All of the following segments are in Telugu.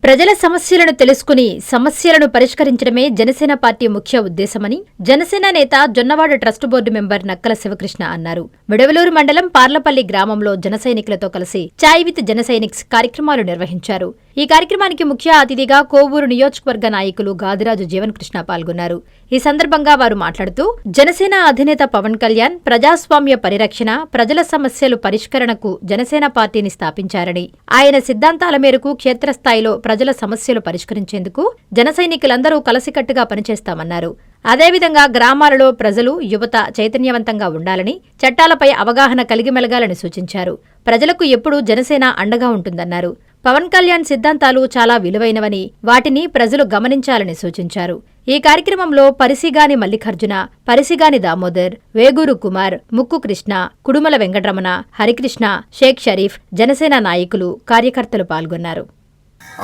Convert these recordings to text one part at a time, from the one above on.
ప్రజల సమస్యలను తెలుసుకుని సమస్యలను పరిష్కరించడమే జనసేన పార్టీ ముఖ్య ఉద్దేశమని జనసేన నేత జొన్నవాడ ట్రస్ట్ బోర్డు మెంబర్ నక్కల శివకృష్ణ అన్నారు. విడవలూరు మండలం పార్లపల్లి గ్రామంలో జన సైనికులతో కలిసి చాయ్ విత్ జన సైనిక్స్ కార్యక్రమాలు నిర్వహించారు. ఈ కార్యక్రమానికి ముఖ్య అతిథిగా కోవూరు నియోజకవర్గ నాయకులు గాదిరాజు జీవన్ కృష్ణ పాల్గొన్నారు. ఈ సందర్భంగా వారు మాట్లాడుతూ జనసేన అధినేత పవన్ కళ్యాణ్ ప్రజాస్వామ్య పరిరక్షణ, ప్రజల సమస్యలు పరిష్కరణకు జనసేన పార్టీని స్థాపించారని, ఆయన సిద్ధాంతాల మేరకు క్షేత్రస్థాయిలో ప్రజల సమస్యలు పరిష్కరించేందుకు జన సైనికులందరూ కలసికట్టుగా పనిచేస్తామన్నారు. అదేవిధంగా గ్రామాలలో ప్రజలు, యువత చైతన్యవంతంగా ఉండాలని, చట్టాలపై అవగాహన కలిగి మెలగాలని సూచించారు. ప్రజలకు ఎప్పుడూ జనసేన అండగా ఉంటుందన్నారు. పవన్ కళ్యాణ్ సిద్ధాంతాలు చాలా విలువైనవని, వాటిని ప్రజలు గమనించాలని సూచించారు. ఈ కార్యక్రమంలో పరిసిగాని మల్లికార్జున, పరిసిగాని దామోదర్, వేగూరు కుమార్, ముక్కు కృష్ణ, కుడుమల వెంకటరమణ, హరికృష్ణ, షేక్ షరీఫ్, జనసేన నాయకులు, కార్యకర్తలు పాల్గొన్నారు.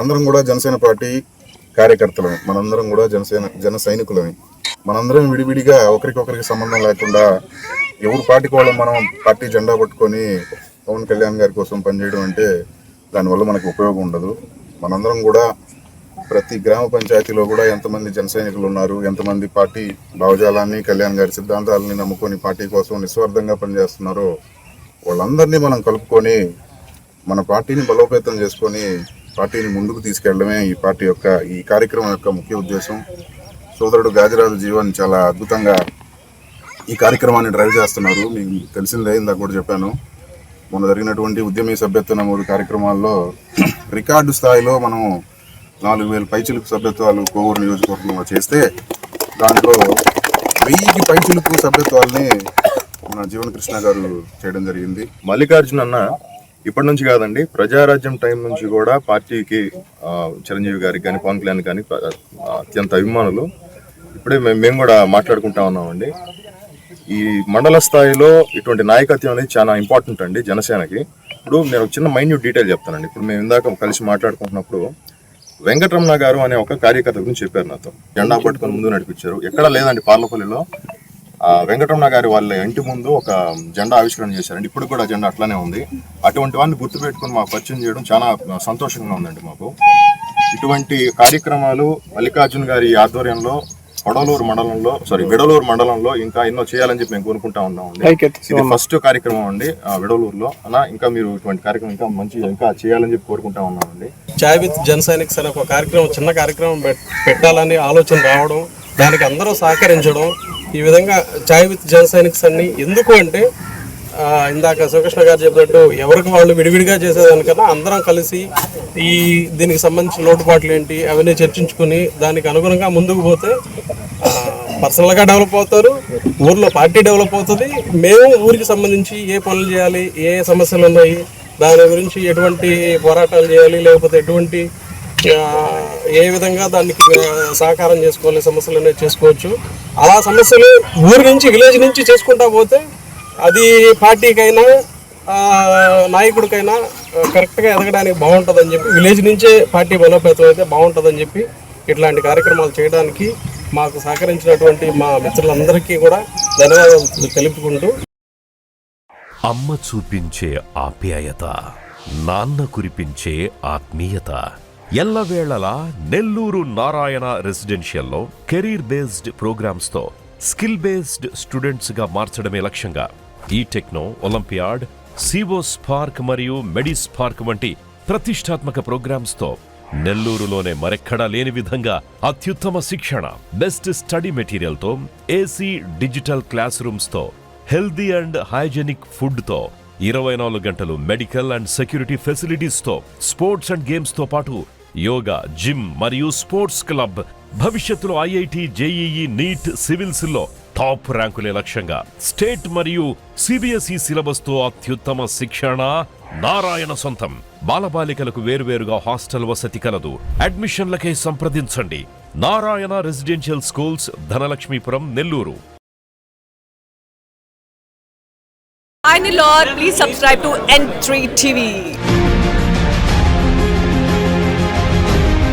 అందరం కూడా జనసేన పార్టీ కార్యకర్తలమే, మనందరం కూడా జన సైనికులమే. మనందరం విడివిడిగా ఒకరికొకరికి సంబంధం లేకుండా ఎవరు పార్టీకి వాళ్ళు మనం పార్టీ జెండా పట్టుకొని పవన్ కళ్యాణ్ గారి కోసం పనిచేయడం అంటే దానివల్ల మనకు ఉపయోగం ఉండదు. మనందరం కూడా ప్రతి గ్రామ పంచాయతీలో కూడా ఎంతమంది జన సైనికులు ఉన్నారు, ఎంతమంది పార్టీ భావజాలాన్ని, కళ్యాణ్ గారి సిద్ధాంతాలని నమ్ముకొని పార్టీ కోసం నిస్వార్థంగా పనిచేస్తున్నారో వాళ్ళందరినీ మనం కలుపుకొని మన పార్టీని బలోపేతం చేసుకొని పార్టీని ముందుకు తీసుకెళ్లడమే ఈ కార్యక్రమం యొక్క ముఖ్య ఉద్దేశం. సోదరుడు గాదిరాజు జీవన్ చాలా అద్భుతంగా ఈ కార్యక్రమాన్ని డ్రైవ్ చేస్తున్నారు. మీకు తెలిసిందే, ఇందాక కూడా చెప్పాను. మొన్న జరిగినటువంటి ఉద్యమీ సభ్యత్వ నమోదు కార్యక్రమాల్లో రికార్డు స్థాయిలో మనం 4000 పైచిలుకు సభ్యత్వాలు కోవూరు నియోజకవర్గంలో చేస్తే దాంట్లో 1000 పైచిలుకు సభ్యత్వాలని మన జీవన్ కృష్ణ గారు చేయడం జరిగింది. మల్లికార్జున అన్న ఇప్పటి నుంచి కాదండి, ప్రజారాజ్యం టైం నుంచి కూడా పార్టీకి చిరంజీవి గారికి కానీ పవన్ కళ్యాణ్ కానీ అత్యంత అభిమానులు. ఇప్పుడే మేము కూడా మాట్లాడుకుంటా ఉన్నామండి. ఈ మండల స్థాయిలో ఇటువంటి నాయకత్వం అనేది చాలా ఇంపార్టెంట్ అండి జనసేనకి. ఇప్పుడు నేను చిన్న మైన్యూట్ డీటెయిల్ చెప్తానండి. ఇప్పుడు మేము ఇందాక కలిసి మాట్లాడుకుంటున్నప్పుడు వెంకటరమణ గారు అనే ఒక కార్యకర్త గురించి చెప్పారు నాతో. జెండా పట్టుకొని ముందు నడిపించారు. ఎక్కడ లేదండి, పార్లపల్లిలో వెంకటరమణ గారి వాళ్ళ ఇంటి ముందు ఒక జెండా ఆవిష్కరణ చేశారండి. ఇప్పుడు కూడా జెండా అట్లానే ఉంది. అటువంటి వాడిని గుర్తుపెట్టుకుని మాకు పరిచయం చేయడం చాలా సంతోషంగా ఉందండి మాకు. ఇటువంటి కార్యక్రమాలు మల్లికార్జున గారి ఆధ్వర్యంలో విడవలూరు మండలంలో ఇంకా ఎన్నో చేయాలని చెప్పి మేము కోరుకుంటా ఉన్నామండి. ఇది ఫస్ట్ కార్యక్రమం అండి విడవలూరులో. అలా ఇంకా మీరు ఇటువంటి కార్యక్రమం ఇంకా చేయాలని చెప్పి కోరుకుంటా ఉన్నామండి. చాయ్ విత్ జన సైనిక్స్ అనే ఒక కార్యక్రమం, చిన్న కార్యక్రమం పెట్టాలని ఆలోచన రావడం, దానికి అందరూ సహకరించడం. ఈ విధంగా చాయ్ విత్ జన సైనిక్స్ అన్ని ఎందుకు అంటే, ఇందాక శివకృష్ణ గారు చెప్పినట్టు ఎవరికి వాళ్ళు విడివిడిగా చేసేదానికన్నా అందరం కలిసి దీనికి సంబంధించిన లోటుపాట్లు ఏంటి అవన్నీ చర్చించుకుని దానికి అనుగుణంగా ముందుకు పోతే పర్సనల్గా డెవలప్ అవుతారు, ఊర్లో పార్టీ డెవలప్ అవుతుంది. మేము ఊరికి సంబంధించి ఏ పనులు చేయాలి, ఏ సమస్యలు ఉన్నాయి, దాని గురించి ఎటువంటి పోరాటాలు చేయాలి, లేకపోతే ఎటువంటి ఏ విధంగా దానికి సహకారం చేసుకోవాలి, సమస్యలు అనేది చేసుకోవచ్చు. అలా సమస్యలు ఊరి నుంచి, విలేజ్ నుంచి చేసుకుంటా పోతే అది పార్టీకైనా నాయకుడికైనా కరెక్ట్గా ఎదగడానికి బాగుంటుందని చెప్పి, విలేజ్ నుంచే పార్టీ బలోపేతం అయితే బాగుంటుందని చెప్పి ఇట్లాంటి కార్యక్రమాలు చేయడానికి మాకు సహకరించినటువంటి మా మిత్రులందరికీ కూడా ధన్యవాదాలు తెలుపుకుంటూ, అమ్మ చూపించే ఆప్యాయత, నాన్న కురిపించే ఆత్మీయత, ఎల్లవేళలా నెల్లూరు నారాయణ రెసిడెన్షియల్లో కెరీర్ బేస్డ్ ప్రోగ్రామ్స్తో స్కిల్ బేస్డ్ స్టూడెంట్స్గా మార్చడమే లక్ష్యంగా ఈ టెక్నో, ఒలింపియాడ్, సివో స్పార్క్ మరియు మెడి స్పార్క్ వంటి ప్రతిష్టాత్మక ప్రోగ్రామ్స్తో నెల్లూరులోనే మరెక్కడా లేని విధంగా అత్యుత్తమ శిక్షణ, బెస్ట్ స్టడీ మెటీరియల్తో, ఏసీ డిజిటల్ క్లాస్ రూమ్స్తో, హెల్దీ అండ్ హైజెనిక్ ఫుడ్తో, 24 గంటలు మెడికల్ అండ్ సెక్యూరిటీ ఫెసిలిటీస్తో, స్పోర్ట్స్ అండ్ గేమ్స్తో పాటు యోగా, జిమ్ మరియు స్పోర్ట్స్ క్లబ్, భవిష్యత్తులో ఐఐటి, జేఈఈ, నీట్, సివిల్స్లో టాప్ ర్యాంకులే లక్ష్యంగా స్టేట్ మరియు సిబిఎస్ఈ సిలబస్తో అత్యుత్తమ శిక్షణ నారాయణ సొంతం. బాలబాలికలకు వేరువేరుగా హాస్టల్ వసతి కలదు. అడ్మిషన్లకై సంప్రదించండి. Narayana residential schools, Dhanalakshmipuram, Nellore. Hi Nilor, please subscribe to N3 TV.